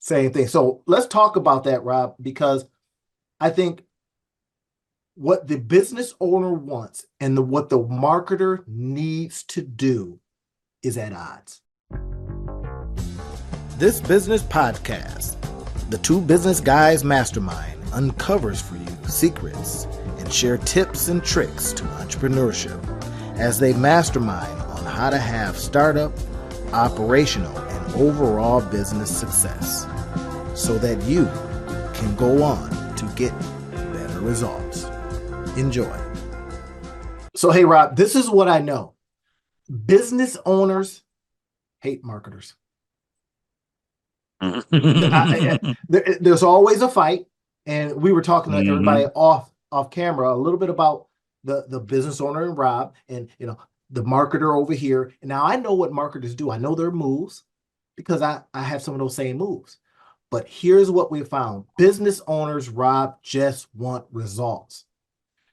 Same thing. So let's talk about that, Rob, because I think what the business owner wants and what the marketer needs to do is at odds. This business podcast, the Two Business Guys Mastermind, uncovers for you secrets and share tips and tricks to entrepreneurship as they mastermind on how to have startup, operational, and overall business success so that you can go on to get better results. Enjoy. So, hey, Rob, this is what I know. Business owners hate marketers. There's always a fight. And we were talking to everybody off camera a little bit about the business owner and Rob and, the marketer over here. And now I know what marketers do. I know their moves because I have some of those same moves. But here's what we found. Business owners, Rob, just want results.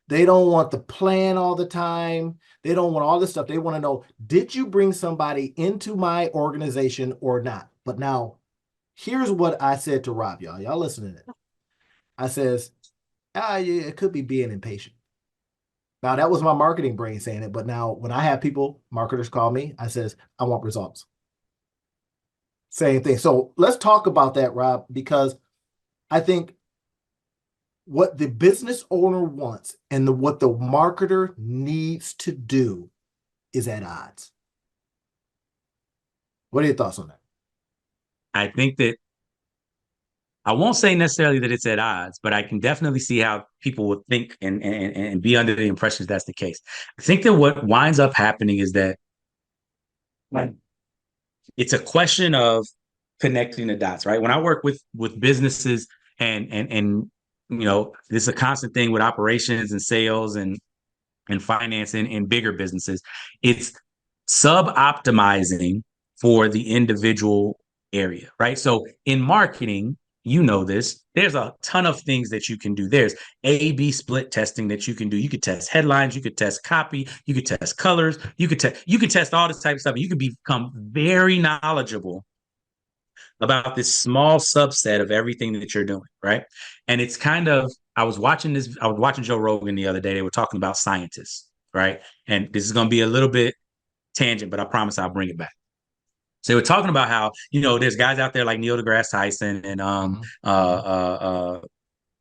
They don't want the plan all the time. They don't want all this stuff. They want to know, did you bring somebody into my organization or not? But now, here's what I said to Rob, y'all. Y'all listening to it. I says, yeah, it could be being impatient. Now, that was my marketing brain saying it. But now when I have marketers call me, I says, I want results. Same thing. So let's talk about that, Rob, because I think what the business owner wants and what the marketer needs to do is at odds. What are your thoughts on that? I think that I won't say necessarily that it's at odds, but I can definitely see how people would think and be under the impression that's the case. I think that what winds up happening is that it's a question of connecting the dots, right? When I work with businesses and this is a constant thing with operations and sales and finance in bigger businesses, it's sub-optimizing for the individual area, right? So in marketing, there's a ton of things that you can do. There's A/B split testing that you can do. You could test headlines, you could test copy, you could test colors, you could test all this type of stuff. You could become very knowledgeable about this small subset of everything that you're doing, right? And it's kind of, I was watching Joe Rogan the other day. They were talking about scientists, right? And this is going to be a little bit tangent, but I promise I'll bring it back. So we're talking about how, there's guys out there like Neil deGrasse Tyson and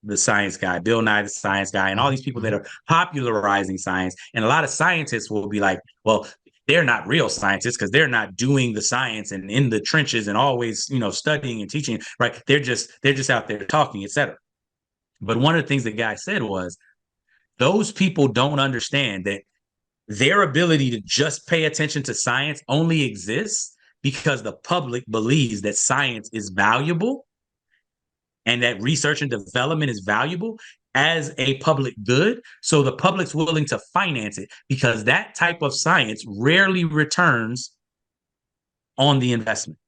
the science guy, Bill Nye, the science guy, and all these people that are popularizing science. And a lot of scientists will be like, well, they're not real scientists because they're not doing the science and in the trenches and always, studying and teaching, right? They're just out there talking, etc. But one of the things the guy said was, those people don't understand that their ability to just pay attention to science only exists because the public believes that science is valuable and that research and development is valuable as a public good. So the public's willing to finance it because that type of science rarely returns on the investment.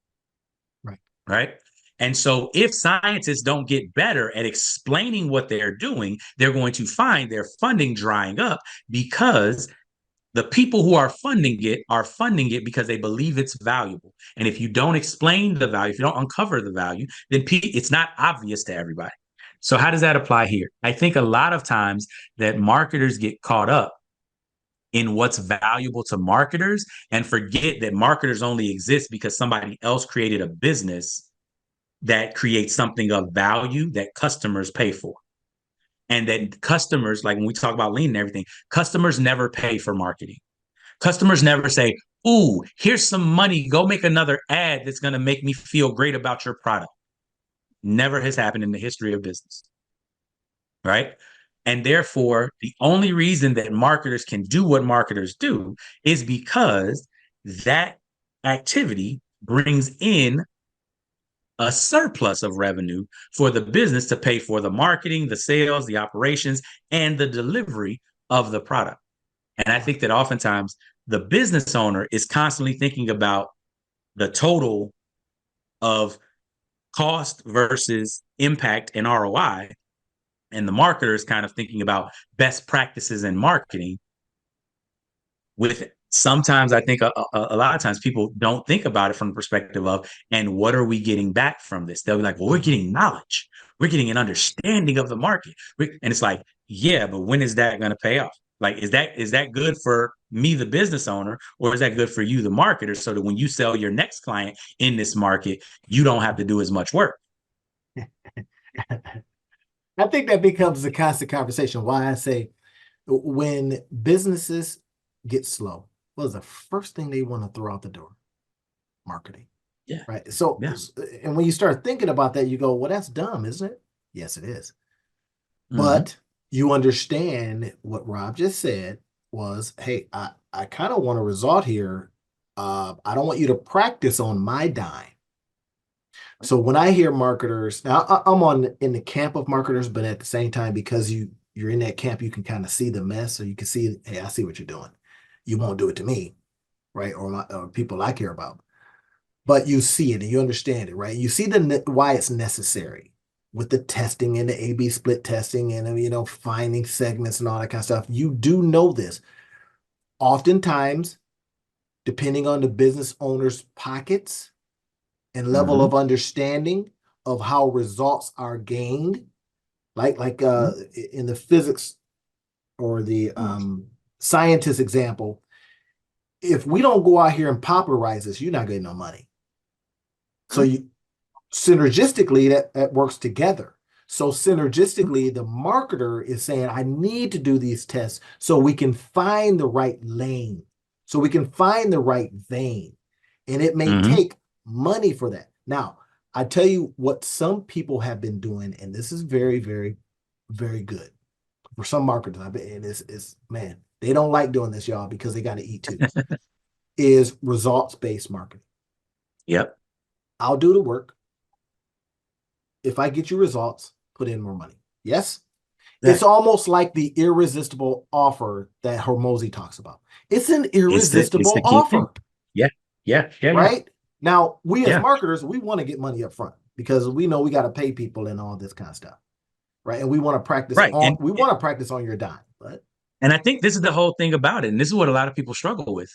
Right. And so if scientists don't get better at explaining what they're doing, they're going to find their funding drying up because the people who are funding it because they believe it's valuable. And if you don't explain the value, if you don't uncover the value, then it's not obvious to everybody. So how does that apply here? I think a lot of times that marketers get caught up in what's valuable to marketers and forget that marketers only exist because somebody else created a business that creates something of value that customers pay for. And that customers, like when we talk about lean and everything, customers never pay for marketing. Customers never say, ooh, here's some money. Go make another ad that's going to make me feel great about your product. Never has happened in the history of business. Right? And therefore, the only reason that marketers can do what marketers do is because that activity brings in a surplus of revenue for the business to pay for the marketing, the sales, the operations, and the delivery of the product. And I think that oftentimes the business owner is constantly thinking about the total of cost versus impact and ROI. And the marketer is kind of thinking about best practices in marketing with sometimes I think a lot of times people don't think about it from the perspective of, and what are we getting back from this? They'll be like, well, we're getting knowledge. We're getting an understanding of the market. And it's like, yeah, but when is that going to pay off? Like, is that good for me, the business owner, or is that good for you, the marketer, so that when you sell your next client in this market, you don't have to do as much work? I think that becomes a constant conversation. Why I say when businesses get slow, what is the first thing they want to throw out the door? Marketing. Yeah. Right. So, Yeah. and when you start thinking about that, you go, well, that's dumb, isn't it? Yes, it is. Mm-hmm. But you understand what Rob just said was, hey, I kind of want a result here. I don't want you to practice on my dime. So when I hear marketers, now I'm on in the camp of marketers, but at the same time, because you're in that camp, you can kind of see the mess, or you can see, hey, I see what you're doing. You won't do it to me, right? Or people I care about. But you see it and you understand it, right? You see why it's necessary with the testing and the A/B split testing and finding segments and all that kind of stuff. You do know this. Oftentimes, depending on the business owner's pockets and level Mm-hmm. of understanding of how results are gained, like in the physics or the scientist example, if we don't go out here and popularize this, you're not getting no money. So synergistically, that works together. So synergistically, the marketer is saying, I need to do these tests so we can find the right lane, so we can find the right vein. And it may Mm-hmm. take money for that. Now, I tell you what some people have been doing, and this is very, very, very good for some marketers. And it's man, they don't like doing this, y'all, because they got to eat too, is results-based marketing. Yep. I'll do the work. If I get you results, put in more money. Yes? It's Exactly. almost like the irresistible offer that Hormozy talks about. It's an It's the irresistible key thing. offer, Yeah. Yeah. Yeah. Yeah. right? Now, we as Yeah. marketers, we want to get money up front because we know we got to pay people and all this kind of stuff, right? And we want to practice Right. on your dime, but And I think this is the whole thing about it. And this is what a lot of people struggle with.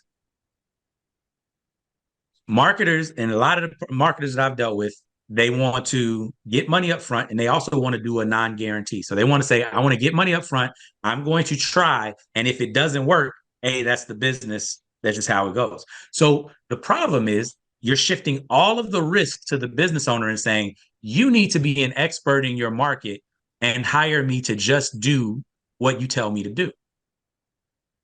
Marketers, and a lot of the marketers that I've dealt with, they want to get money up front, and they also want to do a non-guarantee. So they want to say, I want to get money up front. I'm going to try. And if it doesn't work, hey, that's the business. That's just how it goes. So the problem is you're shifting all of the risk to the business owner and saying, you need to be an expert in your market and hire me to just do what you tell me to do.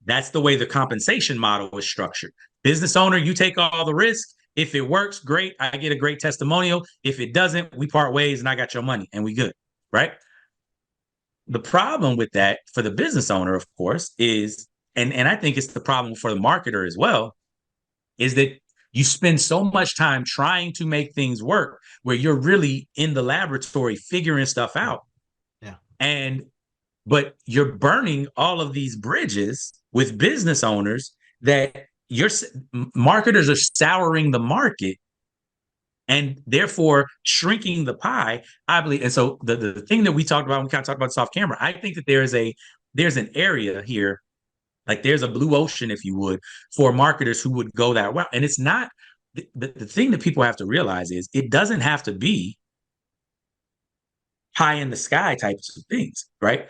That's the way the compensation model is structured. Business owner, you take all the risk. If it works, great. I get a great testimonial. If it doesn't, we part ways and I got your money and we good. Right. The problem with that for the business owner, of course, is, and I think it's the problem for the marketer as well, is that you spend so much time trying to make things work where you're really in the laboratory figuring stuff yeah, out. yeah. And but you're burning all of these bridges with business owners that your marketers are souring the market and therefore shrinking the pie, I believe. And so the thing that we talked about when we kind of talked about this off camera, I think that there's an area here, like there's a blue ocean, if you would, for marketers who would go that route. And it's not the thing that people have to realize is it doesn't have to be pie in the sky types of things, right?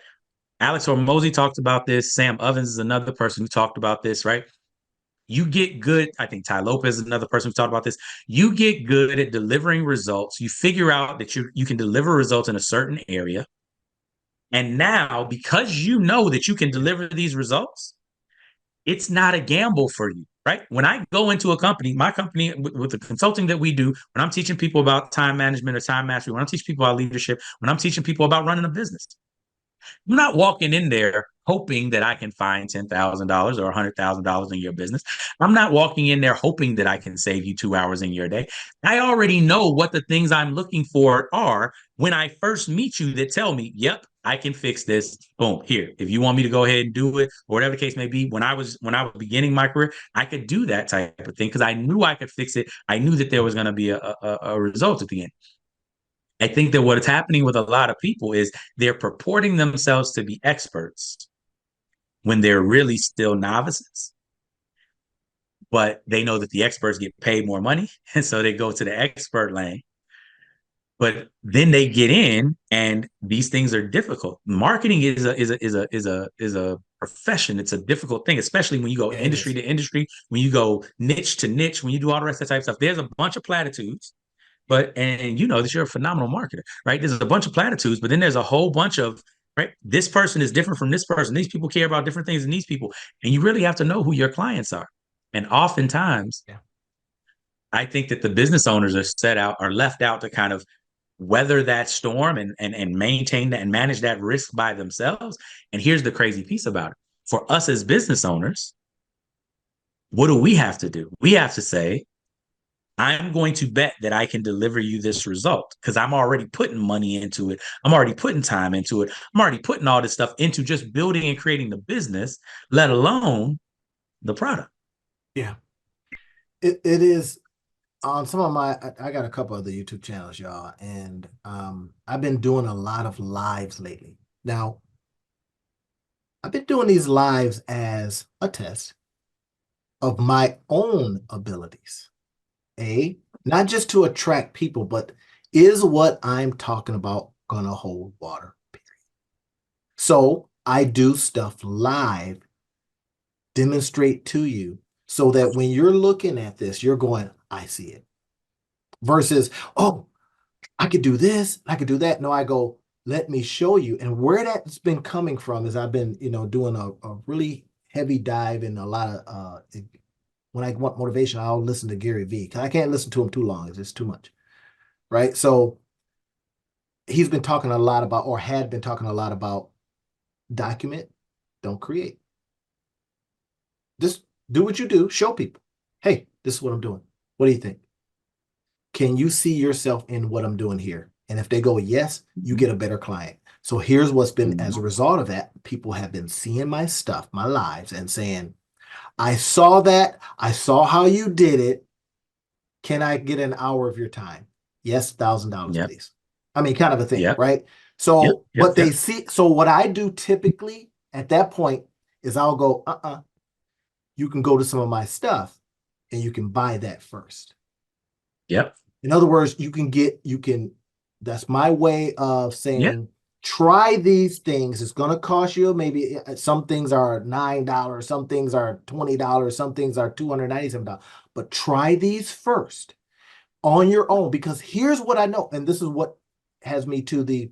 Alex Hormozy talked about this. Sam Ovens is another person who talked about this, right? You get good. I think Ty Lopez is another person who talked about this. You get good at delivering results. You figure out that you can deliver results in a certain area. And now, because you know that you can deliver these results, it's not a gamble for you, right? When I go into a company, my company with the consulting that we do, when I'm teaching people about time management or time mastery, when I'm teaching people about leadership, when I'm teaching people about running a business, I'm not walking in there hoping that I can find $10,000 or $100,000 in your business. I'm not walking in there hoping that I can save you 2 hours in your day. I already know what the things I'm looking for are when I first meet you that tell me, yep, I can fix this. Boom, here. If you want me to go ahead and do it, or whatever the case may be, when I was beginning my career, I could do that type of thing because I knew I could fix it. I knew that there was going to be a result at the end. I think that what's happening with a lot of people is they're purporting themselves to be experts when they're really still novices. but they know that the experts get paid more money, and so they go to the expert lane. But then they get in, and these things are difficult. Marketing is a profession. It's a difficult thing, especially when you go Yeah, it industry is. to industry, when you go niche to niche, when you do all the rest of that type of stuff. There's a bunch of platitudes, and you know that you're a phenomenal marketer, right? There's a bunch of platitudes, but then there's a whole bunch of right. This person is different from this person. These people care about different things than these people, and you really have to know who your clients are. And oftentimes, Yeah. I think that the business owners are left out to kind of weather that storm and maintain that and manage that risk by themselves. And here's the crazy piece about it. For us as business owners, what do we have to do? We have to say, I'm going to bet that I can deliver you this result because I'm already putting money into it. I'm already putting time into it. I'm already putting all this stuff into just building and creating the business, let alone the product. Yeah. It is on some of I got a couple of the YouTube channels, y'all, and I've been doing a lot of lives lately. Now, I've been doing these lives as a test of my own abilities. Not just to attract people, but is what I'm talking about gonna hold water? Period. So I do stuff live, demonstrate to you, so that when you're looking at this, you're going, I see it. Versus, oh, I could do this, I could do that. No, I go, let me show you. And where that's been coming from is I've been, doing a really heavy dive in a lot of when I want motivation, I'll listen to Gary Vee because I can't listen to him too long. It's just too much. Right. So he's been talking a lot about, or had been talking a lot about, document, don't create. Just do what you do, show people, hey, this is what I'm doing. What do you think? Can you see yourself in what I'm doing here? And if they go, yes, you get a better client. So here's what's been as a result of that. People have been seeing my stuff, my lives, and saying, I saw that. I saw how you did it. Can I get an hour of your time? Yes, $1,000, Yep. please. I mean, kind of a thing, Yep. right? Yep. So Yep. what they see, so what I do typically at that point is I'll go, you can go to some of my stuff and you can buy that first. Yep. In other words, that's my way of Yep. saying, try these things. It's going to cost you maybe some things are $9, some things are $20, some things are $297. But try these first on your own, because here's what I know. And this is what has me to the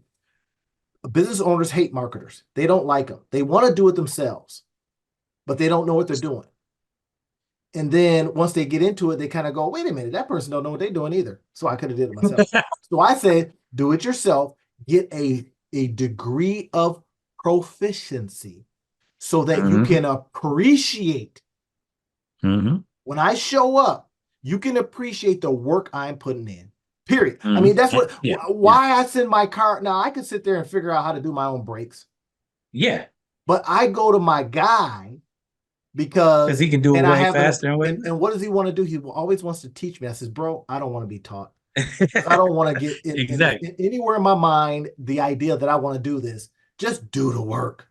business owners hate marketers. They don't like them. They want to do it themselves, but they don't know what they're doing. And then once they get into it, they kind of go, wait a minute, that person don't know what they're doing either. So I could have did it myself. So I say, do it yourself, get a degree of proficiency so that you can appreciate. When I show up, you can appreciate the work I'm putting in. Period. I mean, that's why I send my car. Now I can sit there and figure out how to do my own brakes. Yeah. But I go to my guy because he can do it I way have faster and what does he want to do? He always wants to teach me. I says, bro, I don't want to be taught. I don't want to get exactly. anywhere in my mind the idea that I want to do this. Just do the work.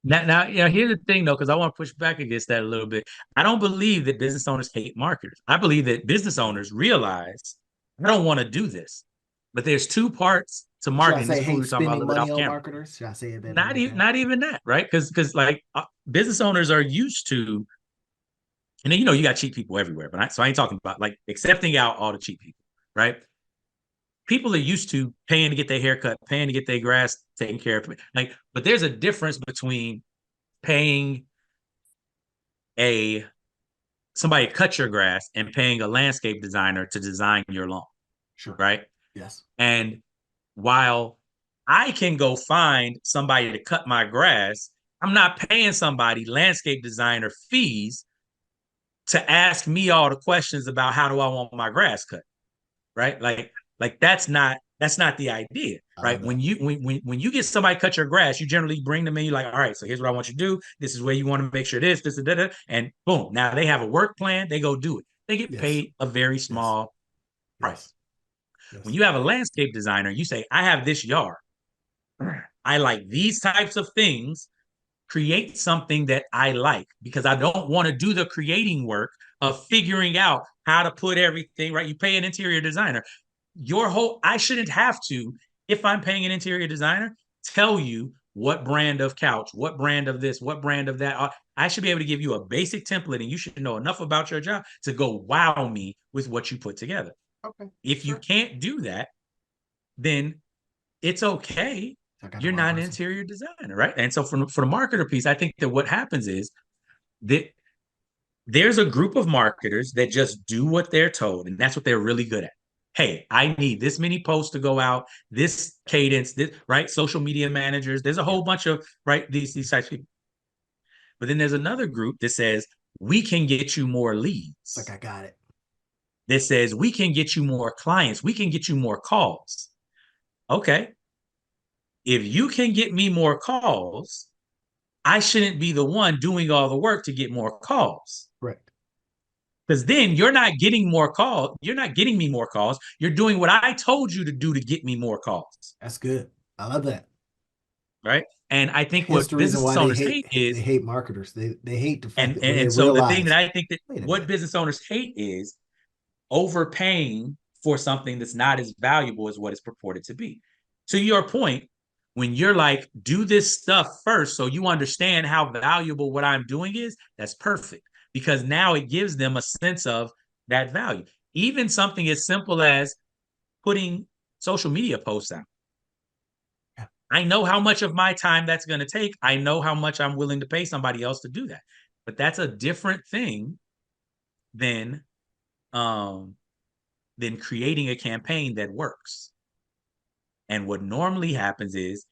Now, yeah, here's the thing though, because I want to push back against that a little bit. I don't believe that business owners hate marketers. I believe that business owners realize I don't want to do this. But there's two parts to Should I marketing. This say is what we hate were talking about a spending little bit money off on camera. marketers? Should I say it better Not like even that? not even that, right? Because like business owners are used to, and then you got cheap people everywhere. So I ain't talking about like accepting out all the cheap people, right? People are used to paying to get their hair cut, paying to get their grass taken care of. Like, but there's a difference between paying a somebody to cut your grass and paying a landscape designer to design your lawn. Sure. Right. Yes. And while I can go find somebody to cut my grass, I'm not paying somebody landscape designer fees to ask me all the questions about how do I want my grass cut. Right. Like that's not the idea, right? When you get somebody cut your grass, you generally bring them in. You're like, all right, so here's what I want you to do. This is where you want to make sure this, and boom. Now they have a work plan. They go do it. They get paid a very small price. Yes. When you have a landscape designer, you say, I have this yard. I like these types of things. create something that I like, because I don't want to do the creating work of figuring out how to put everything right. You pay an interior designer. I shouldn't have to, if I'm paying an interior designer, tell you what brand of couch, what brand of this, what brand of that. I should be able to give you a basic template, and you should know enough about your job to go wow me with what you put together. Okay. If you can't do that, then it's okay. You're not an interior designer, right? And so for the marketer piece, I think that what happens is that there's a group of marketers that just do what they're told, and that's what they're really good at. Hey, I need this many posts to go out, this cadence, this, right? Social media managers. There's a whole bunch of, right, these types of people. But then there's another group that says, we can get you more leads. It's like, I got it. That says, we can get you more clients. We can get you more calls. Okay. If you can get me more calls, I shouldn't be the one doing all the work to get more calls. Right. Because then you're not getting more calls. You're not getting me more calls. You're doing what I told you to do to get me more calls. That's good. I love that. Right. And I think Hence what the reason business why owners hate is, they hate marketers. They hate the fact that when they and so the thing realize, that I think that wait a what minute, business owners hate is overpaying for something that's not as valuable as what it's purported to be. To your point, when you're like, do this stuff first so you understand how valuable what I'm doing is, that's perfect, because now it gives them a sense of that value. Even something as simple as putting social media posts out. Yeah. I know how much of my time that's going to take. I know how much I'm willing to pay somebody else to do that. But that's a different thing than creating a campaign that works. And what normally happens is,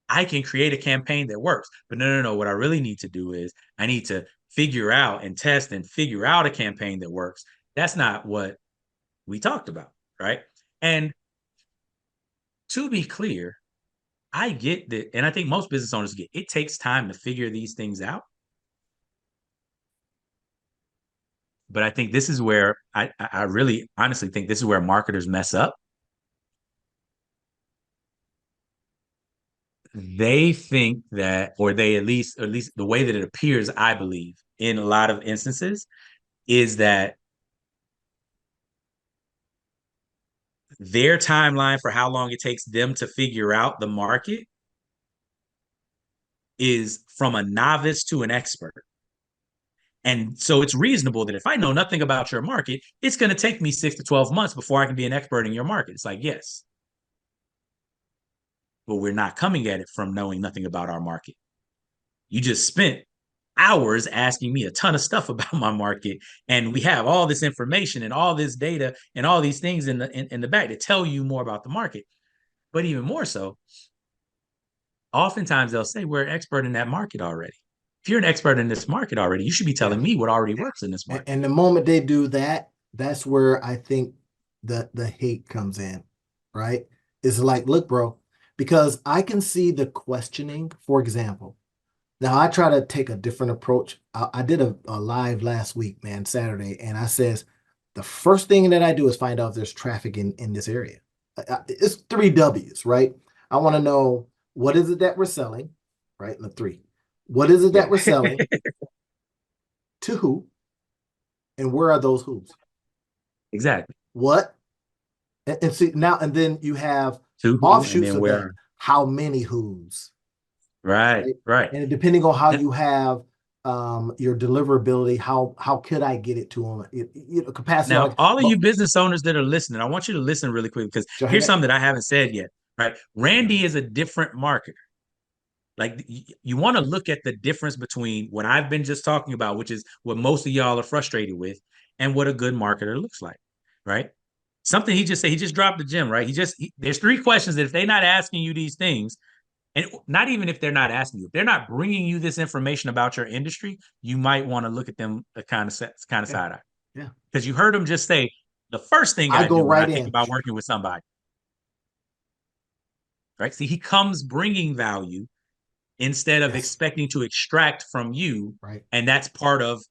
I can create a campaign that works, but no. What I really need to do is I need to figure out and test and figure out a campaign that works. That's not what we talked about, right? And to be clear, I get that, and I think most business owners get, it takes time to figure these things out. But I think this is where I really honestly think this is where marketers mess up. They think that, or they at least the way that it appears, I believe, in a lot of instances, is that their timeline for how long it takes them to figure out the market is from a novice to an expert. And so it's reasonable that if I know nothing about your market, it's going to take me 6 to 12 months before I can be an expert in your market. It's like, yes. But we're not coming at it from knowing nothing about our market. You just spent hours asking me a ton of stuff about my market, and we have all this information and all this data and all these things in the back to tell you more about the market. But even more so, oftentimes they'll say, we're an expert in that market already. If you're an expert in this market already, you should be telling me what already works in this market. And the moment they do that, that's where I think the hate comes in, right? It's like, look, bro, because I can see the questioning. For example, now I try to take a different approach. I did a live last week, man, Saturday, and I says the first thing that I do is find out if there's traffic in this area. It's 3 W's, right? I want to know, what is it that we're selling, right? The 3. What is it that we're selling? To who? And where are those who's? Exactly. What? And see now, and then you have to who, offshoots of where? that. How many who's? Right. And depending on how you have your deliverability, how could I get it to them? Capacity. Now, all of you business owners that are listening, I want you to listen really quick, because here's something that I haven't said yet. Right, Randy is a different marketer. Like, you want to look at the difference between what I've been just talking about, which is what most of y'all are frustrated with, and what a good marketer looks like, right? Something he just said, he just dropped the gem, right? There's 3 questions that if they're not asking you these things, and not even if they're not asking you, if they're not bringing you this information about your industry, you might want to look at them kind of side eye. Yeah. Because you heard him just say, the first thing I do when I think about working with somebody, right? See, he comes bringing value instead of expecting to extract from you. Right. And that's part of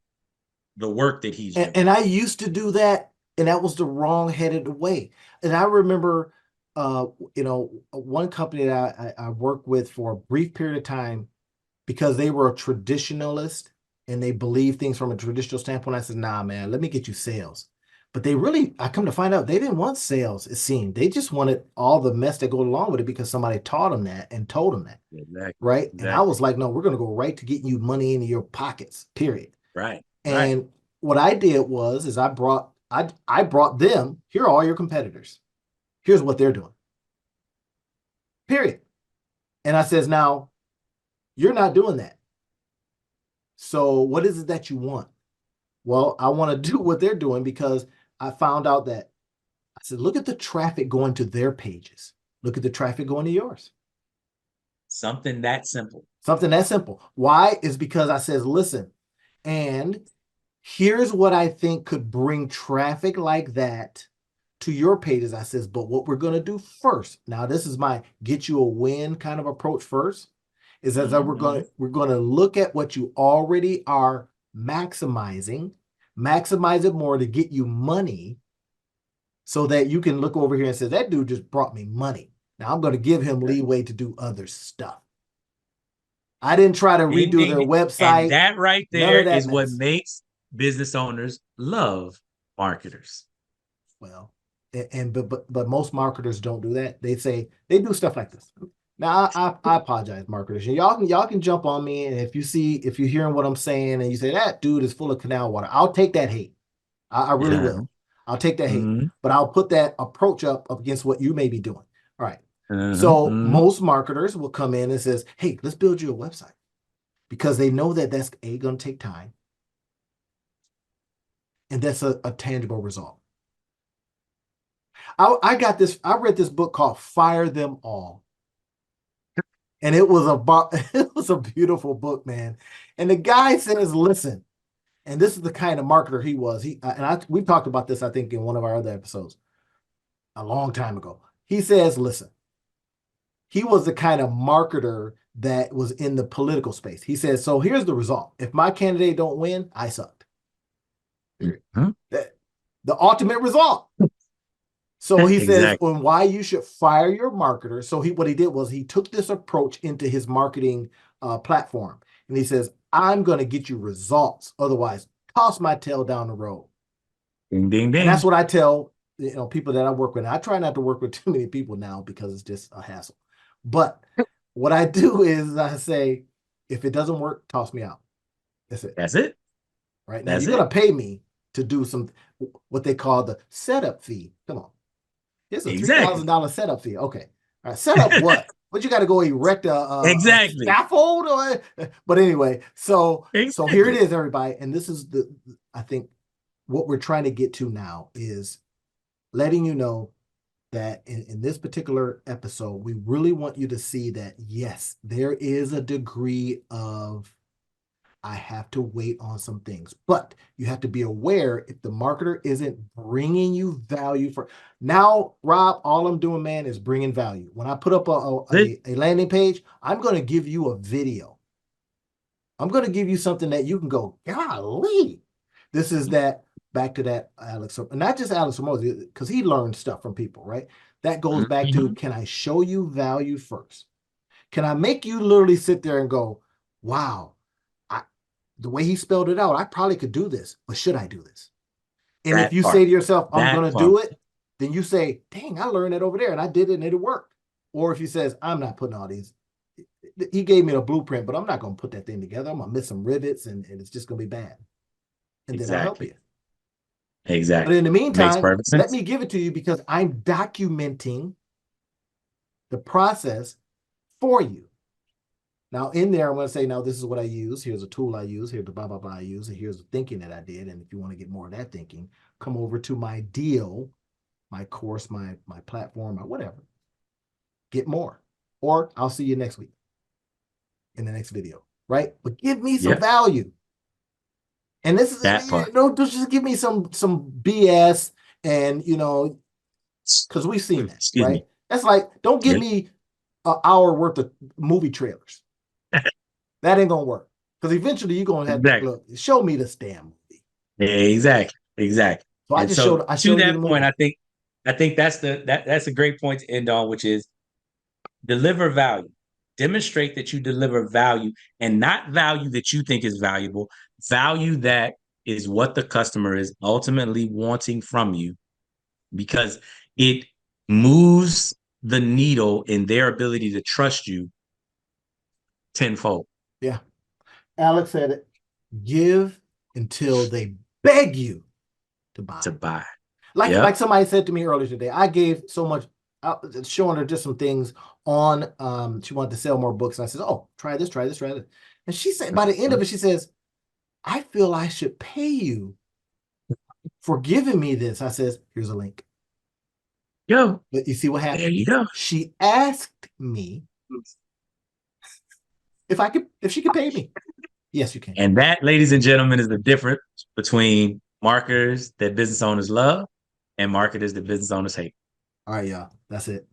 the work that he's doing. And I used to do that, and that was the wrong-headed way. And I remember, one company that I worked with for a brief period of time, because they were a traditionalist and they believe things from a traditional standpoint. I said, nah, man, let me get you sales. But they really, I come to find out, they didn't want sales, it seemed. They just wanted all the mess that goes along with it because somebody taught them that and told them that. Exactly. Right. Exactly. And I was like, no, we're going to go right to getting you money into your pockets, period. Right. And right. what I did was, is I brought them, here are all your competitors. Here's what they're doing. Period. And I says, now, you're not doing that. So what is it that you want? Well, I want to do what they're doing because I found out that I said, look at the traffic going to their pages. Look at the traffic going to yours. Something that simple. Something that simple. Why? Is because I says, listen, and here's what I think could bring traffic like that to your pages. I says, but what we're going to do first, now this is my get you a win kind of approach first, is as we're going to look at what you already are maximize it more to get you money so that you can look over here and say, that dude just brought me money. Now I'm going to give him leeway to do other stuff. I didn't try to redo their website. And that right there is what makes business owners love marketers. Well, but most marketers don't do that. They say they do stuff like this. Now I apologize, marketers. Y'all can jump on me, and if you're hearing what I'm saying and you say that dude is full of canal water, I'll take that hate. I really will. I'll take that hate, but I'll put that approach up against what you may be doing. All right. So most marketers will come in and says, hey, let's build you a website, because they know that that's going to take time. And that's a tangible result. I read this book called Fire Them All. And it was a beautiful book, man. And the guy says, listen, and this is the kind of marketer he was. We talked about this, I think, in one of our other episodes a long time ago. He says, listen, he was the kind of marketer that was in the political space. He says, so here's the result. If my candidate don't win, I sucked. The ultimate result. So he says on why you should fire your marketer. So what he did was he took this approach into his marketing platform. And he says, I'm going to get you results. Otherwise, toss my tail down the road. Ding, ding, ding. And that's what I tell people that I work with. And I try not to work with too many people now because it's just a hassle. But what I do is I say, if it doesn't work, toss me out. That's it. That's it. Right now, you're going to pay me to do what they call the setup fee. Come on. It's a $3,000 setup fee. Okay. All right. Set up what? But you got to go erect a scaffold? But anyway, so here it is, everybody. And this is I think what we're trying to get to now is letting you know that in this particular episode, we really want you to see that, yes, there is a degree of I have to wait on some things, but you have to be aware if the marketer isn't bringing you value now, Rob, all I'm doing, man, is bringing value. When I put up a landing page, I'm going to give you a video. I'm going to give you something that you can go, golly, this is that, back to that Alex, not just Alex Hormozi, because he learned stuff from people, right? That goes back to, can I show you value first? Can I make you literally sit there and go, wow, the way he spelled it out, I probably could do this, but should I do this? And if you say to yourself, I'm going to do it, then you say, dang, I learned it over there and I did it and it worked. Or if he says, I'm not putting all these, he gave me a blueprint, but I'm not going to put that thing together. I'm going to miss some rivets and it's just going to be bad. And then I'll help you. Exactly. But in the meantime, let me give it to you because I'm documenting the process for you. Now, in there, I'm going to say, now, this is what I use. Here's a tool I use. Here's the blah, blah, blah I use. And here's the thinking that I did. And if you want to get more of that thinking, come over to my deal, my course, my platform, or whatever. Get more. Or I'll see you next week in the next video, right? But give me some value. And this is, don't just give me some BS and, because we've seen that, right? That's like, don't give me an hour worth of movie trailers. That ain't gonna work because eventually you're gonna have to look. Show me this damn movie. Exactly. So I just showed. To that point, I think that's a great point to end on, which is deliver value. demonstrate that you deliver value, and not value that you think is valuable, value that is what the customer is ultimately wanting from you, because it moves the needle in their ability to trust you tenfold. Yeah. Alex said it. Give until they beg you to buy. To buy. Like somebody said to me earlier today, I gave so much, showing her just some things on, she wanted to sell more books. And I said, oh, try this, try this, try this. And she said, by the end of it, she says, I feel I should pay you for giving me this. I says, here's a link. Yo, but you see what happened? There you go. She asked me if she could pay me. Yes, you can. And that, ladies and gentlemen, is the difference between marketers that business owners love and marketers that business owners hate. All right, y'all. That's it.